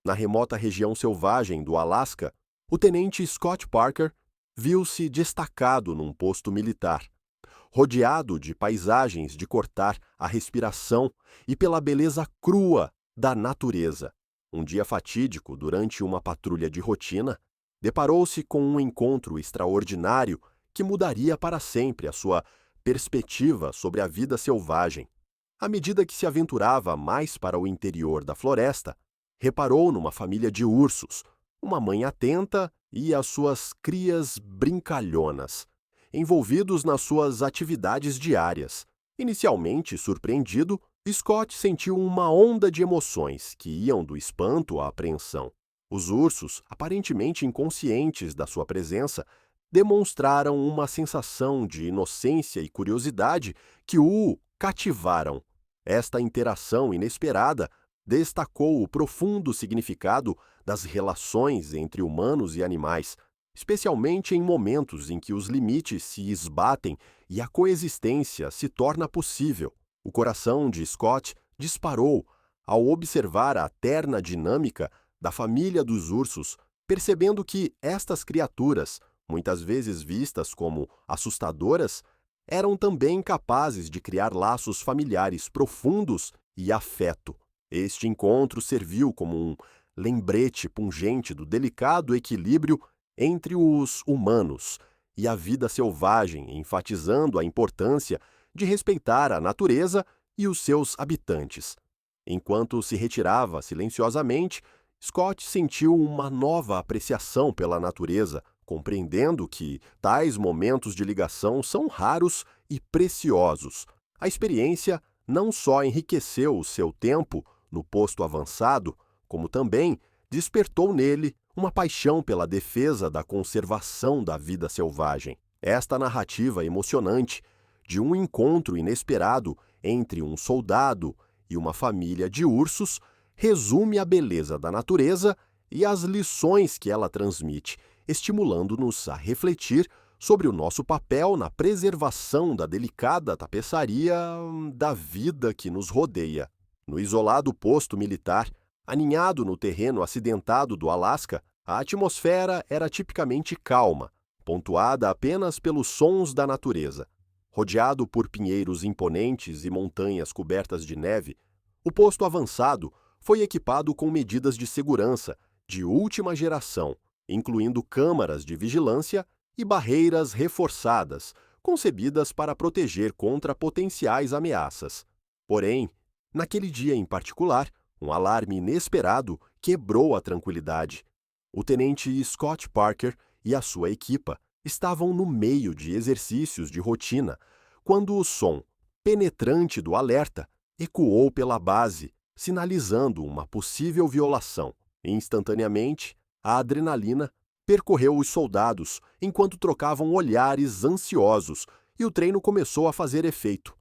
Na remota região selvagem do Alasca, o tenente Scott Parker viu-se destacado num posto militar, rodeado de paisagens de cortar a respiração e pela beleza crua da natureza. Um dia fatídico, durante uma patrulha de rotina, deparou-se com um encontro extraordinário que mudaria para sempre a sua perspectiva sobre a vida selvagem. À medida que se aventurava mais para o interior da floresta, reparou numa família de ursos, uma mãe atenta e as suas crias brincalhonas, envolvidos nas suas atividades diárias. Inicialmente surpreendido, Scott sentiu uma onda de emoções que iam do espanto à apreensão. Os ursos, aparentemente inconscientes da sua presença, demonstraram uma sensação de inocência e curiosidade que o cativaram. Esta interação inesperada destacou o profundo significado das relações entre humanos e animais, especialmente em momentos em que os limites se esbatem e a coexistência se torna possível. O coração de Scott disparou ao observar a terna dinâmica da família dos ursos, percebendo que estas criaturas, muitas vezes vistas como assustadoras, eram também capazes de criar laços familiares profundos e afeto. Este encontro serviu como um lembrete pungente do delicado equilíbrio entre os humanos e a vida selvagem, enfatizando a importância de respeitar a natureza e os seus habitantes. Enquanto se retirava silenciosamente, Scott sentiu uma nova apreciação pela natureza, compreendendo que tais momentos de ligação são raros e preciosos. A experiência não só enriqueceu o seu tempo no posto avançado, como também despertou nele uma paixão pela defesa da conservação da vida selvagem. Esta narrativa emocionante de um encontro inesperado entre um soldado e uma família de ursos resume a beleza da natureza e as lições que ela transmite, estimulando-nos a refletir sobre o nosso papel na preservação da delicada tapeçaria da vida que nos rodeia. No isolado posto militar, aninhado no terreno acidentado do Alasca, a atmosfera era tipicamente calma, pontuada apenas pelos sons da natureza. Rodeado por pinheiros imponentes e montanhas cobertas de neve, o posto avançado foi equipado com medidas de segurança de última geração, incluindo câmaras de vigilância e barreiras reforçadas, concebidas para proteger contra potenciais ameaças. Porém, naquele dia em particular, um alarme inesperado quebrou a tranquilidade. O tenente Scott Parker e a sua equipa estavam no meio de exercícios de rotina, quando o som penetrante do alerta ecoou pela base, sinalizando uma possível violação. Instantaneamente, a adrenalina percorreu os soldados enquanto trocavam olhares ansiosos e o treino começou a fazer efeito.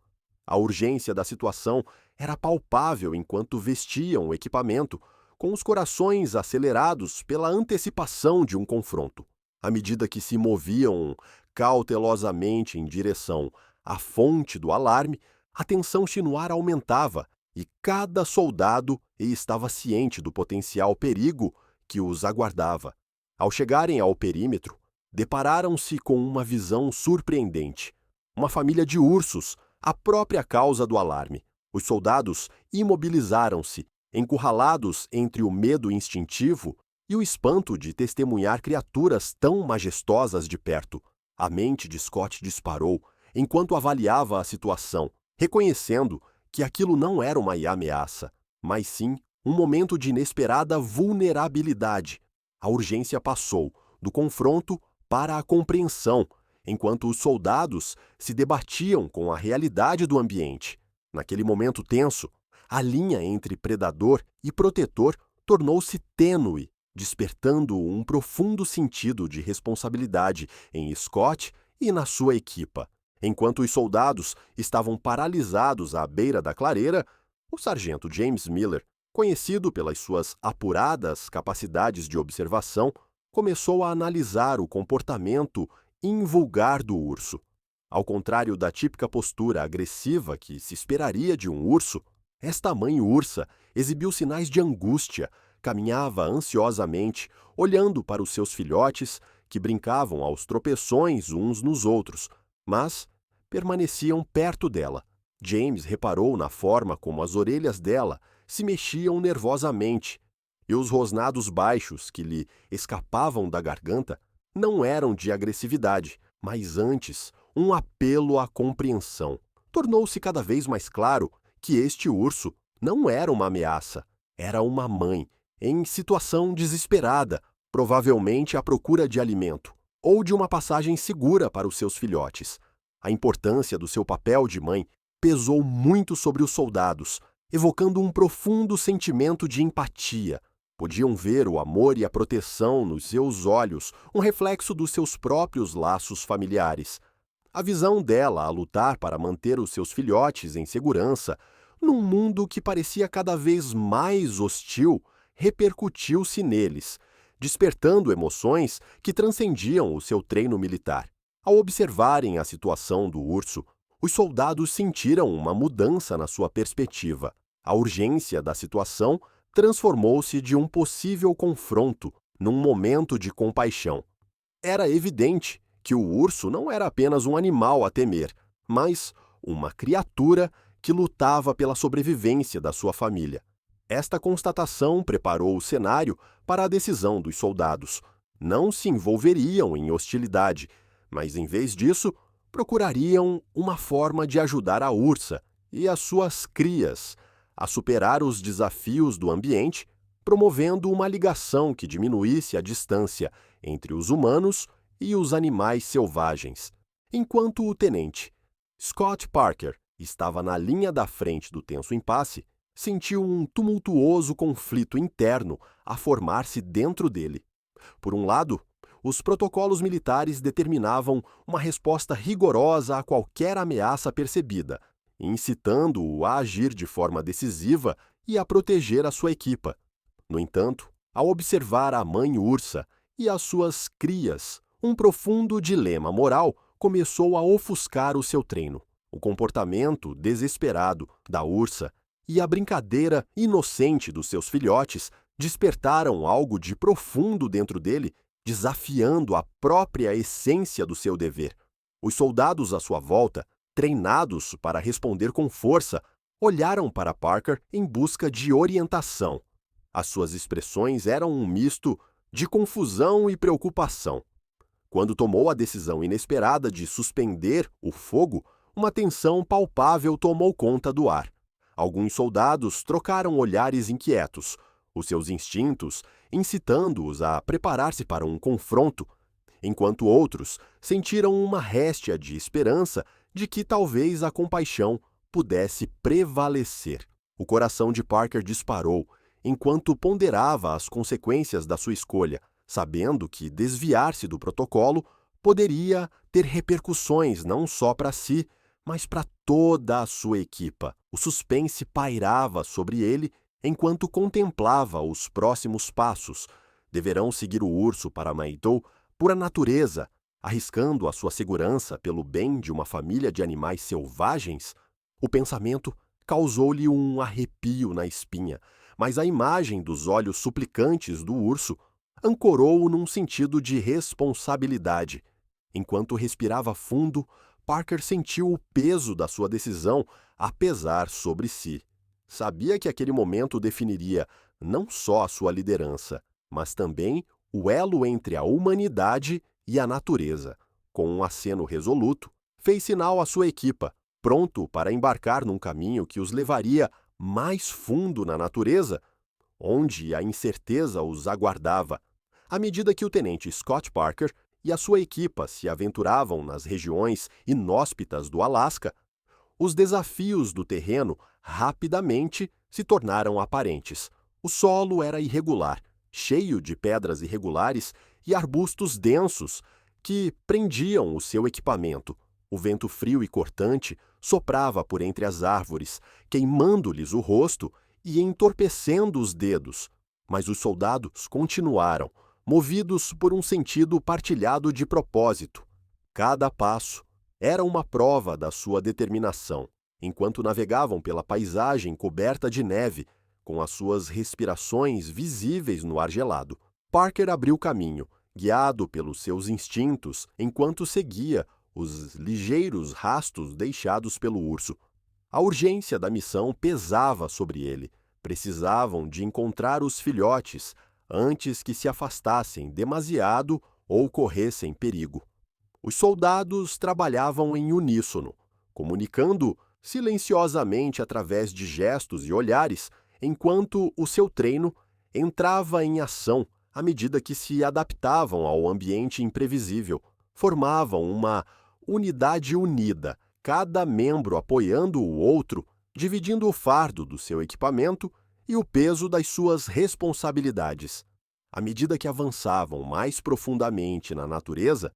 A urgência da situação era palpável enquanto vestiam o equipamento, com os corações acelerados pela antecipação de um confronto. À medida que se moviam cautelosamente em direção à fonte do alarme, a tensão no ar aumentava e cada soldado estava ciente do potencial perigo que os aguardava. Ao chegarem ao perímetro, depararam-se com uma visão surpreendente. Uma família de ursos, a própria causa do alarme. Os soldados imobilizaram-se, encurralados entre o medo instintivo e o espanto de testemunhar criaturas tão majestosas de perto. A mente de Scott disparou enquanto avaliava a situação, reconhecendo que aquilo não era uma ameaça, mas sim um momento de inesperada vulnerabilidade. A urgência passou do confronto para a compreensão, enquanto os soldados se debatiam com a realidade do ambiente. Naquele momento tenso, a linha entre predador e protetor tornou-se tênue, despertando um profundo sentido de responsabilidade em Scott e na sua equipa. Enquanto os soldados estavam paralisados à beira da clareira, o sargento James Miller, conhecido pelas suas apuradas capacidades de observação, começou a analisar o comportamento invulgar do urso. Ao contrário da típica postura agressiva que se esperaria de um urso, esta mãe ursa exibiu sinais de angústia caminhava ansiosamente, olhando para os seus filhotes, que brincavam aos tropeções uns nos outros, mas permaneciam perto dela. James reparou na forma como as orelhas dela se mexiam nervosamente, e os rosnados baixos que lhe escapavam da garganta não eram de agressividade, mas antes um apelo à compreensão. Tornou-se cada vez mais claro que este urso não era uma ameaça, era uma mãe, em situação desesperada, provavelmente à procura de alimento, ou de uma passagem segura para os seus filhotes. A importância do seu papel de mãe pesou muito sobre os soldados, evocando um profundo sentimento de empatia. Podiam ver o amor e a proteção nos seus olhos, um reflexo dos seus próprios laços familiares. A visão dela a lutar para manter os seus filhotes em segurança, num mundo que parecia cada vez mais hostil, repercutiu-se neles, despertando emoções que transcendiam o seu treino militar. Ao observarem a situação do urso, os soldados sentiram uma mudança na sua perspectiva. A urgência da situação transformou-se de um possível confronto num momento de compaixão. Era evidente que o urso não era apenas um animal a temer, mas uma criatura que lutava pela sobrevivência da sua família. Esta constatação preparou o cenário para a decisão dos soldados. Não se envolveriam em hostilidade, mas, em vez disso, procurariam uma forma de ajudar a ursa e as suas crias a superar os desafios do ambiente, promovendo uma ligação que diminuísse a distância entre os humanos e os animais selvagens. Enquanto o tenente Scott Parker estava na linha da frente do tenso impasse, sentiu um tumultuoso conflito interno a formar-se dentro dele. Por um lado, os protocolos militares determinavam uma resposta rigorosa a qualquer ameaça percebida, incitando-o a agir de forma decisiva e a proteger a sua equipa. No entanto, ao observar a mãe ursa e as suas crias, um profundo dilema moral começou a ofuscar o seu treino. O comportamento desesperado da ursa e a brincadeira inocente dos seus filhotes despertaram algo de profundo dentro dele, desafiando a própria essência do seu dever. Os soldados à sua volta, treinados para responder com força, olharam para Parker em busca de orientação. As suas expressões eram um misto de confusão e preocupação. Quando tomou a decisão inesperada de suspender o fogo, uma tensão palpável tomou conta do ar. Alguns soldados trocaram olhares inquietos, os seus instintos incitando-os a preparar-se para um confronto, enquanto outros sentiram uma réstia de esperança de que talvez a compaixão pudesse prevalecer. O coração de Parker disparou enquanto ponderava as consequências da sua escolha, sabendo que desviar-se do protocolo poderia ter repercussões não só para si, mas para toda a sua equipa. O suspense pairava sobre ele enquanto contemplava os próximos passos. Deverão seguir o urso para Maidou pura natureza, arriscando a sua segurança pelo bem de uma família de animais selvagens? O pensamento causou-lhe um arrepio na espinha, mas a imagem dos olhos suplicantes do urso ancorou-o num sentido de responsabilidade. Enquanto respirava fundo, Parker sentiu o peso da sua decisão a pesar sobre si. Sabia que aquele momento definiria não só a sua liderança, mas também o elo entre a humanidade e a natureza. Com um aceno resoluto, fez sinal à sua equipa, pronto para embarcar num caminho que os levaria mais fundo na natureza, onde a incerteza os aguardava. À medida que o tenente Scott Parker e a sua equipa se aventuravam nas regiões inóspitas do Alasca, os desafios do terreno rapidamente se tornaram aparentes. O solo era irregular, cheio de pedras irregulares e arbustos densos que prendiam o seu equipamento. O vento frio e cortante soprava por entre as árvores, queimando-lhes o rosto e entorpecendo os dedos. Mas os soldados continuaram, movidos por um sentido partilhado de propósito. Cada passo era uma prova da sua determinação. Enquanto navegavam pela paisagem coberta de neve, com as suas respirações visíveis no ar gelado. Parker abriu caminho, guiado pelos seus instintos, enquanto seguia os ligeiros rastros deixados pelo urso. A urgência da missão pesava sobre ele. Precisavam de encontrar os filhotes antes que se afastassem demasiado ou corressem perigo. Os soldados trabalhavam em uníssono, comunicando silenciosamente através de gestos e olhares, enquanto o seu treino entrava em ação à medida que se adaptavam ao ambiente imprevisível. Formavam uma unidade unida, cada membro apoiando o outro, dividindo o fardo do seu equipamento e o peso das suas responsabilidades. À medida que avançavam mais profundamente na natureza,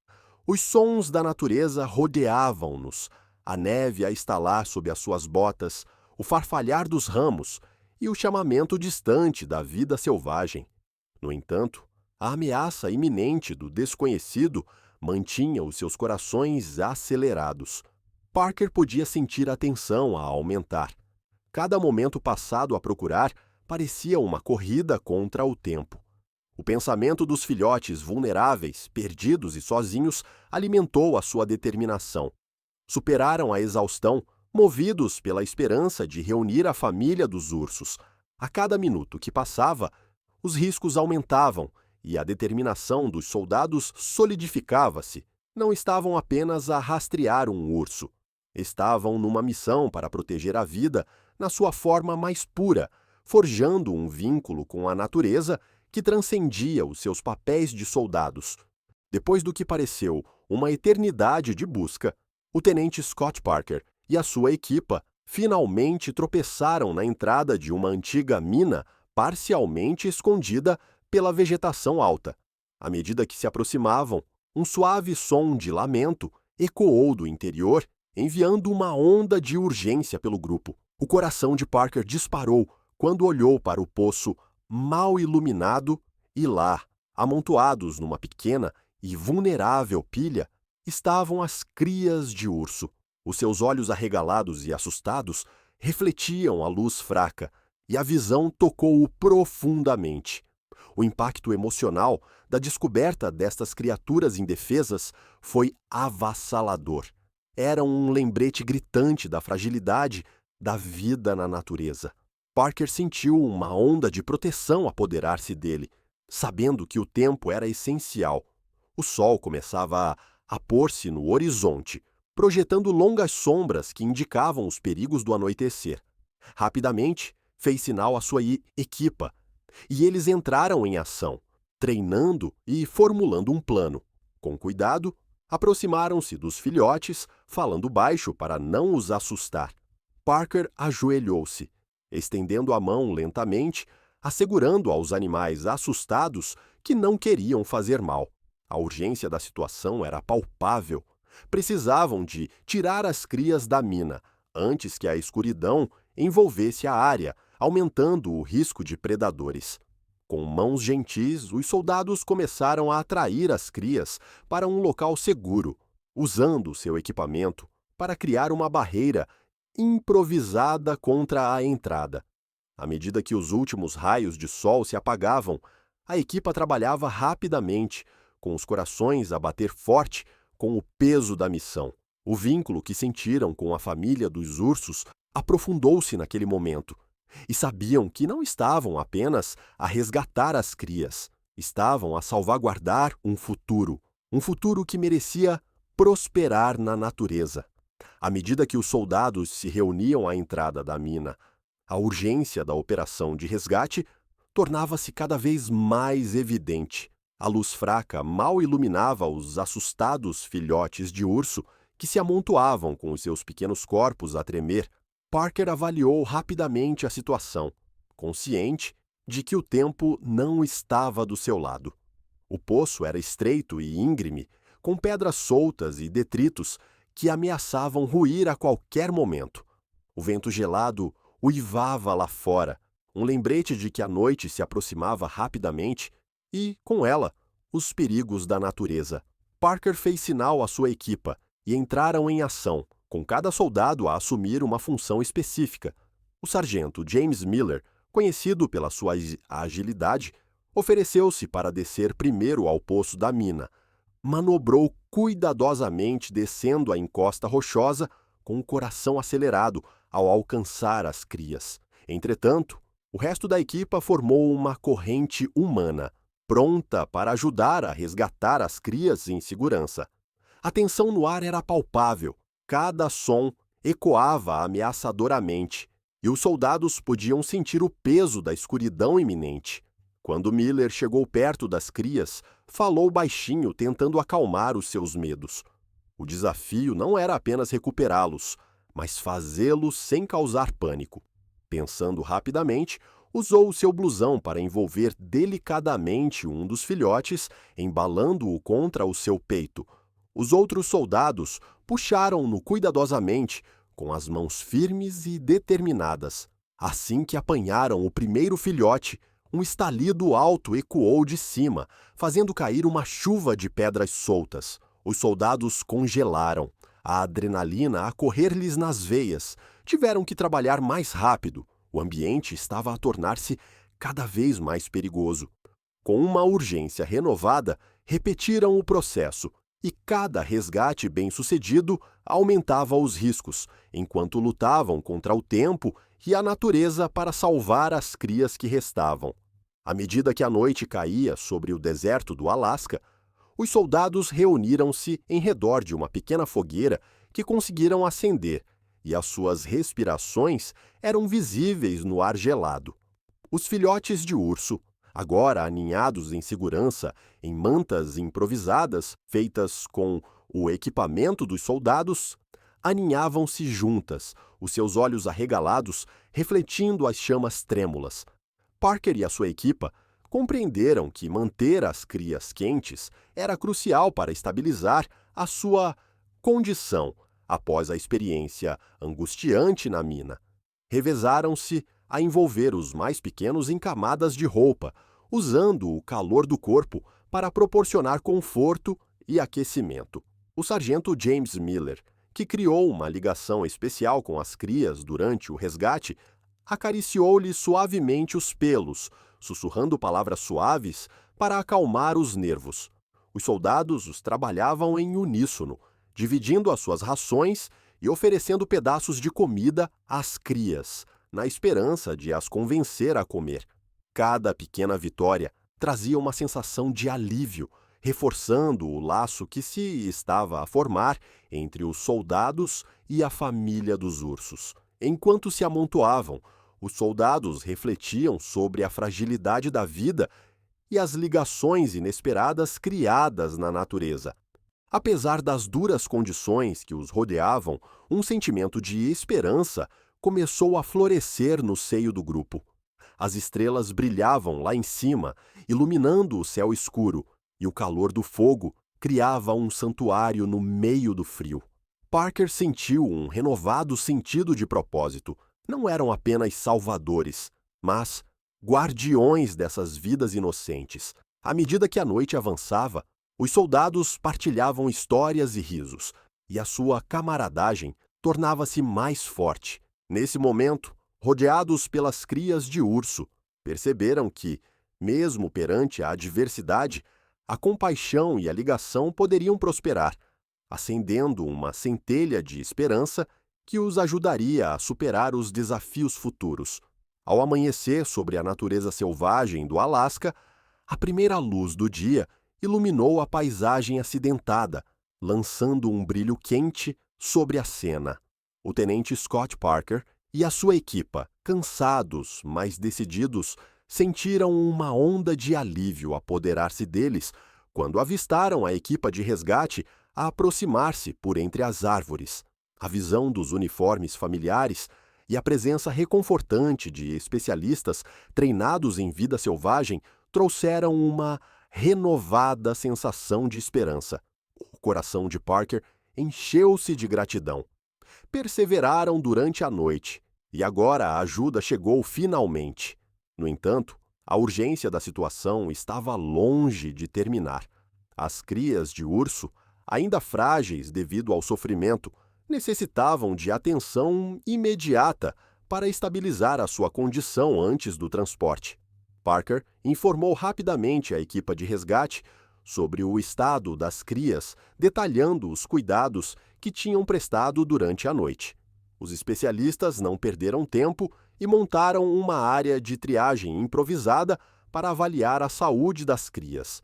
os sons da natureza rodeavam-nos, a neve a estalar sob as suas botas, o farfalhar dos ramos e o chamamento distante da vida selvagem. No entanto, a ameaça iminente do desconhecido mantinha os seus corações acelerados. Parker podia sentir a tensão a aumentar. Cada momento passado a procurar parecia uma corrida contra o tempo. O pensamento dos filhotes vulneráveis, perdidos e sozinhos, alimentou a sua determinação. Superaram a exaustão, movidos pela esperança de reunir a família dos ursos. A cada minuto que passava, os riscos aumentavam e a determinação dos soldados solidificava-se. Não estavam apenas a rastrear um urso. Estavam numa missão para proteger a vida na sua forma mais pura, forjando um vínculo com a natureza que transcendia os seus papéis de soldados. Depois do que pareceu uma eternidade de busca, o tenente Scott Parker e a sua equipa finalmente tropeçaram na entrada de uma antiga mina parcialmente escondida pela vegetação alta. À medida que se aproximavam, um suave som de lamento ecoou do interior, enviando uma onda de urgência pelo grupo. O coração de Parker disparou quando olhou para o poço mal iluminado e lá, amontoados numa pequena e vulnerável pilha, estavam as crias de urso. Os seus olhos arregalados e assustados refletiam a luz fraca, e a visão tocou-o profundamente. O impacto emocional da descoberta destas criaturas indefesas foi avassalador. Era um lembrete gritante da fragilidade da vida na natureza. Parker sentiu uma onda de proteção apoderar-se dele, sabendo que o tempo era essencial. O sol começava a pôr-se no horizonte, projetando longas sombras que indicavam os perigos do anoitecer. Rapidamente, fez sinal à sua equipa, e eles entraram em ação, treinando e formulando um plano. Com cuidado, aproximaram-se dos filhotes, falando baixo para não os assustar. Parker ajoelhou-se, estendendo a mão lentamente, assegurando aos animais assustados que não queriam fazer mal. A urgência da situação era palpável. Precisavam de tirar as crias da mina, antes que a escuridão envolvesse a área, aumentando o risco de predadores. Com mãos gentis, os soldados começaram a atrair as crias para um local seguro, usando seu equipamento para criar uma barreira improvisada contra a entrada. À medida que os últimos raios de sol se apagavam, a equipa trabalhava rapidamente, com os corações a bater forte com o peso da missão. O vínculo que sentiram com a família dos ursos aprofundou-se naquele momento, e sabiam que não estavam apenas a resgatar as crias, estavam a salvaguardar um futuro que merecia prosperar na natureza. À medida que os soldados se reuniam à entrada da mina, a urgência da operação de resgate tornava-se cada vez mais evidente. A luz fraca mal iluminava os assustados filhotes de urso que se amontoavam com os seus pequenos corpos a tremer. Parker avaliou rapidamente a situação, consciente de que o tempo não estava do seu lado. O poço era estreito e íngreme, com pedras soltas e detritos que ameaçavam ruir a qualquer momento. O vento gelado uivava lá fora, um lembrete de que a noite se aproximava rapidamente e, com ela, os perigos da natureza. Parker fez sinal à sua equipa e entraram em ação, com cada soldado a assumir uma função específica. O sargento James Miller conhecido pela sua agilidade, ofereceu-se para descer primeiro ao poço da mina. Manobrou cuidadosamente descendo a encosta rochosa com o coração acelerado ao alcançar as crias. Entretanto, o resto da equipa formou uma corrente humana, pronta para ajudar a resgatar as crias em segurança. A tensão no ar era palpável, cada som ecoava ameaçadoramente, e os soldados podiam sentir o peso da escuridão iminente. Quando Miller chegou perto das crias, falou baixinho, tentando acalmar os seus medos. O desafio não era apenas recuperá-los, mas fazê-los sem causar pânico. Pensando rapidamente, usou o seu blusão para envolver delicadamente um dos filhotes, embalando-o contra o seu peito. Os outros soldados puxaram-no cuidadosamente, com as mãos firmes e determinadas. Assim que apanharam o primeiro filhote, um estalido alto ecoou de cima, fazendo cair uma chuva de pedras soltas. Os soldados congelaram, a adrenalina a correr-lhes nas veias. Tiveram que trabalhar mais rápido. O ambiente estava a tornar-se cada vez mais perigoso. Com uma urgência renovada, repetiram o processo, e cada resgate bem-sucedido aumentava os riscos, enquanto lutavam contra o tempo e a natureza para salvar as crias que restavam. À medida que a noite caía sobre o deserto do Alasca, os soldados reuniram-se em redor de uma pequena fogueira que conseguiram acender, e as suas respirações eram visíveis no ar gelado. Os filhotes de urso, agora aninhados em segurança em mantas improvisadas feitas com o equipamento dos soldados, aninhavam-se juntas, os seus olhos arregalados refletindo as chamas trêmulas. Parker e a sua equipa compreenderam que manter as crias quentes era crucial para estabilizar a sua condição após a experiência angustiante na mina. Revezaram-se a envolver os mais pequenos em camadas de roupa, usando o calor do corpo para proporcionar conforto e aquecimento. O sargento James Miller, que criou uma ligação especial com as crias durante o resgate, acariciou-lhe suavemente os pelos, sussurrando palavras suaves para acalmar os nervos. Os soldados os trabalhavam em uníssono, dividindo as suas rações e oferecendo pedaços de comida às crias, na esperança de as convencer a comer. Cada pequena vitória trazia uma sensação de alívio, reforçando o laço que se estava a formar entre os soldados e a família dos ursos. Enquanto se amontoavam, os soldados refletiam sobre a fragilidade da vida e as ligações inesperadas criadas na natureza. Apesar das duras condições que os rodeavam, um sentimento de esperança começou a florescer no seio do grupo. As estrelas brilhavam lá em cima, iluminando o céu escuro, e o calor do fogo criava um santuário no meio do frio. Parker sentiu um renovado sentido de propósito. Não eram apenas salvadores, mas guardiões dessas vidas inocentes. À medida que a noite avançava, os soldados partilhavam histórias e risos, e a sua camaradagem tornava-se mais forte. Nesse momento, rodeados pelas crias de urso, perceberam que, mesmo perante a adversidade, a compaixão e a ligação poderiam prosperar, acendendo uma centelha de esperança que os ajudaria a superar os desafios futuros. Ao amanhecer sobre a natureza selvagem do Alasca, a primeira luz do dia iluminou a paisagem acidentada, lançando um brilho quente sobre a cena. O tenente Scott Parker e a sua equipa, cansados, mas decididos, sentiram uma onda de alívio apoderar-se deles quando avistaram a equipa de resgate a aproximar-se por entre as árvores. A visão dos uniformes familiares e a presença reconfortante de especialistas treinados em vida selvagem trouxeram uma renovada sensação de esperança. O coração de Parker encheu-se de gratidão. Perseveraram durante a noite, e agora a ajuda chegou finalmente. No entanto, a urgência da situação estava longe de terminar. As crias de urso, ainda frágeis devido ao sofrimento, necessitavam de atenção imediata para estabilizar a sua condição antes do transporte. Parker informou rapidamente a equipa de resgate sobre o estado das crias, detalhando os cuidados que tinham prestado durante a noite. Os especialistas não perderam tempo e montaram uma área de triagem improvisada para avaliar a saúde das crias.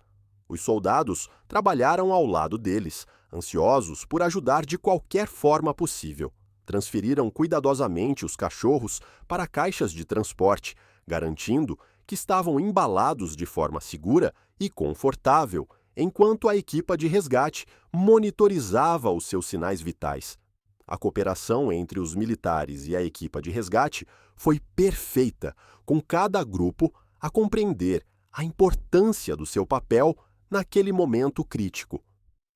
Os soldados trabalharam ao lado deles, ansiosos por ajudar de qualquer forma possível. Transferiram cuidadosamente os cachorros para caixas de transporte, garantindo que estavam embalados de forma segura e confortável, enquanto a equipa de resgate monitorizava os seus sinais vitais. A cooperação entre os militares e a equipa de resgate foi perfeita, com cada grupo a compreender a importância do seu papel naquele momento crítico.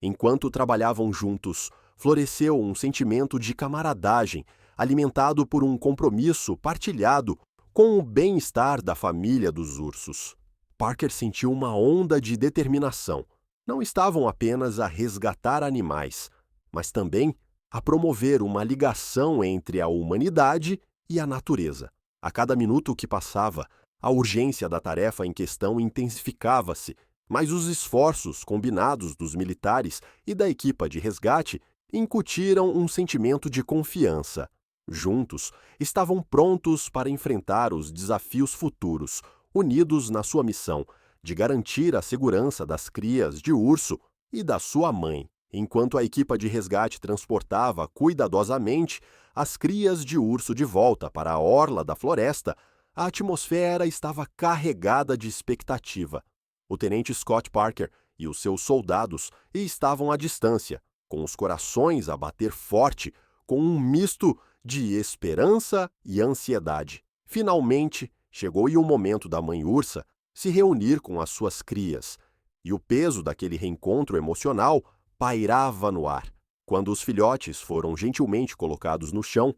Enquanto trabalhavam juntos, floresceu um sentimento de camaradagem, alimentado por um compromisso partilhado com o bem-estar da família dos ursos. Parker sentiu uma onda de determinação. Não estavam apenas a resgatar animais, mas também a promover uma ligação entre a humanidade e a natureza. A cada minuto que passava, a urgência da tarefa em questão intensificava-se, mas os esforços combinados dos militares e da equipa de resgate incutiram um sentimento de confiança. Juntos, estavam prontos para enfrentar os desafios futuros, unidos na sua missão de garantir a segurança das crias de urso e da sua mãe. Enquanto a equipa de resgate transportava cuidadosamente as crias de urso de volta para a orla da floresta, a atmosfera estava carregada de expectativa. O tenente Scott Parker e os seus soldados estavam à distância, com os corações a bater forte, com um misto de esperança e ansiedade. Finalmente, chegou o momento da mãe ursa se reunir com as suas crias, e o peso daquele reencontro emocional pairava no ar. Quando os filhotes foram gentilmente colocados no chão,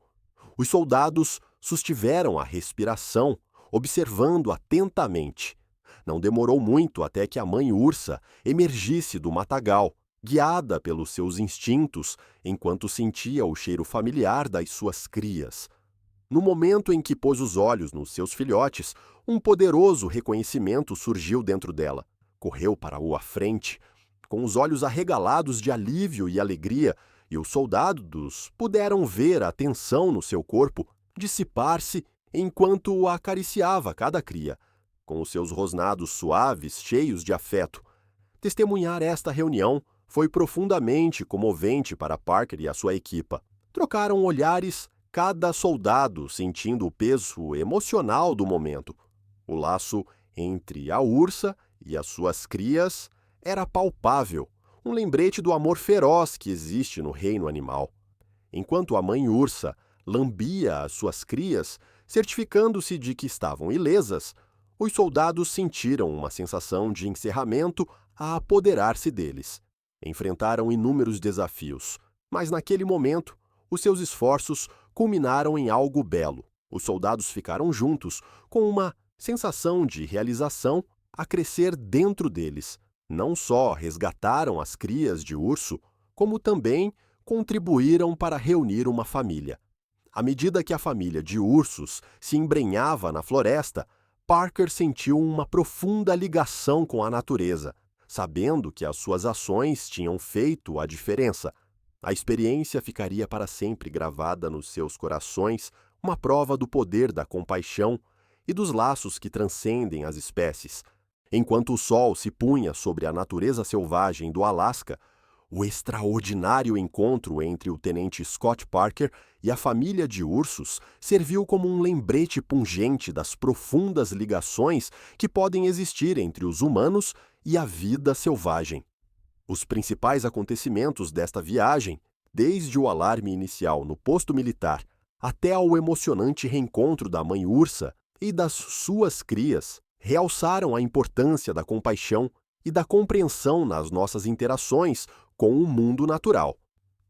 os soldados sustiveram a respiração, observando atentamente. Não demorou muito até que a mãe ursa emergisse do matagal, guiada pelos seus instintos, enquanto sentia o cheiro familiar das suas crias. No momento em que pôs os olhos nos seus filhotes, um poderoso reconhecimento surgiu dentro dela. Correu para a frente, com os olhos arregalados de alívio e alegria, e os soldados puderam ver a tensão no seu corpo dissipar-se enquanto o acariciava cada cria, com os seus rosnados suaves, cheios de afeto. Testemunhar esta reunião foi profundamente comovente para Parker e a sua equipa. Trocaram olhares, cada soldado sentindo o peso emocional do momento. O laço entre a ursa e as suas crias era palpável, um lembrete do amor feroz que existe no reino animal. Enquanto a mãe ursa lambia as suas crias, certificando-se de que estavam ilesas, os soldados sentiram uma sensação de encerramento a apoderar-se deles. Enfrentaram inúmeros desafios, mas naquele momento, os seus esforços culminaram em algo belo. Os soldados ficaram juntos, com uma sensação de realização a crescer dentro deles. Não só resgataram as crias de urso, como também contribuíram para reunir uma família. À medida que a família de ursos se embrenhava na floresta, Parker sentiu uma profunda ligação com a natureza, sabendo que as suas ações tinham feito a diferença. A experiência ficaria para sempre gravada nos seus corações, uma prova do poder da compaixão e dos laços que transcendem as espécies. Enquanto o sol se punha sobre a natureza selvagem do Alasca, o extraordinário encontro entre o tenente Scott Parker e a família de ursos serviu como um lembrete pungente das profundas ligações que podem existir entre os humanos e a vida selvagem. Os principais acontecimentos desta viagem, desde o alarme inicial no posto militar até ao emocionante reencontro da mãe ursa e das suas crias, realçaram a importância da compaixão e da compreensão nas nossas interações com o mundo natural.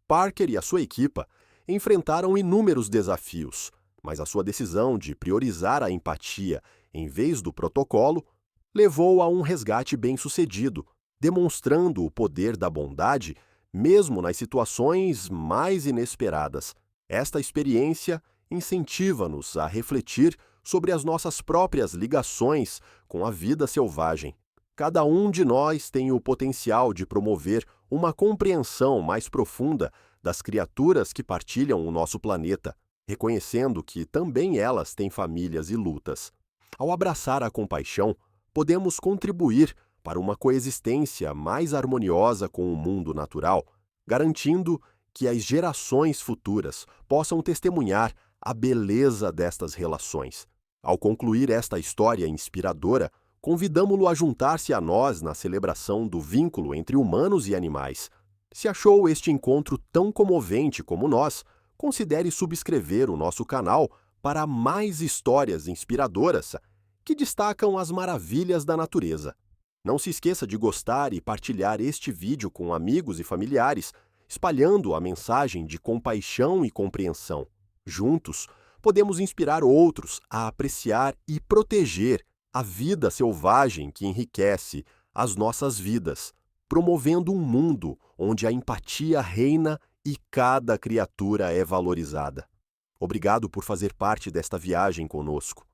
Parker e a sua equipa enfrentaram inúmeros desafios, mas a sua decisão de priorizar a empatia em vez do protocolo levou a um resgate bem-sucedido, demonstrando o poder da bondade mesmo nas situações mais inesperadas. Esta experiência incentiva-nos a refletir sobre as nossas próprias ligações com a vida selvagem. Cada um de nós tem o potencial de promover uma compreensão mais profunda das criaturas que partilham o nosso planeta, reconhecendo que também elas têm famílias e lutas. Ao abraçar a compaixão, podemos contribuir para uma coexistência mais harmoniosa com o mundo natural, garantindo que as gerações futuras possam testemunhar a beleza destas relações. Ao concluir esta história inspiradora, convidamo-lo a juntar-se a nós na celebração do vínculo entre humanos e animais. Se achou este encontro tão comovente como nós, considere subscrever o nosso canal para mais histórias inspiradoras que destacam as maravilhas da natureza. Não se esqueça de gostar e partilhar este vídeo com amigos e familiares, espalhando a mensagem de compaixão e compreensão. Juntos, podemos inspirar outros a apreciar e proteger a vida selvagem que enriquece as nossas vidas, promovendo um mundo onde a empatia reina e cada criatura é valorizada. Obrigado por fazer parte desta viagem conosco.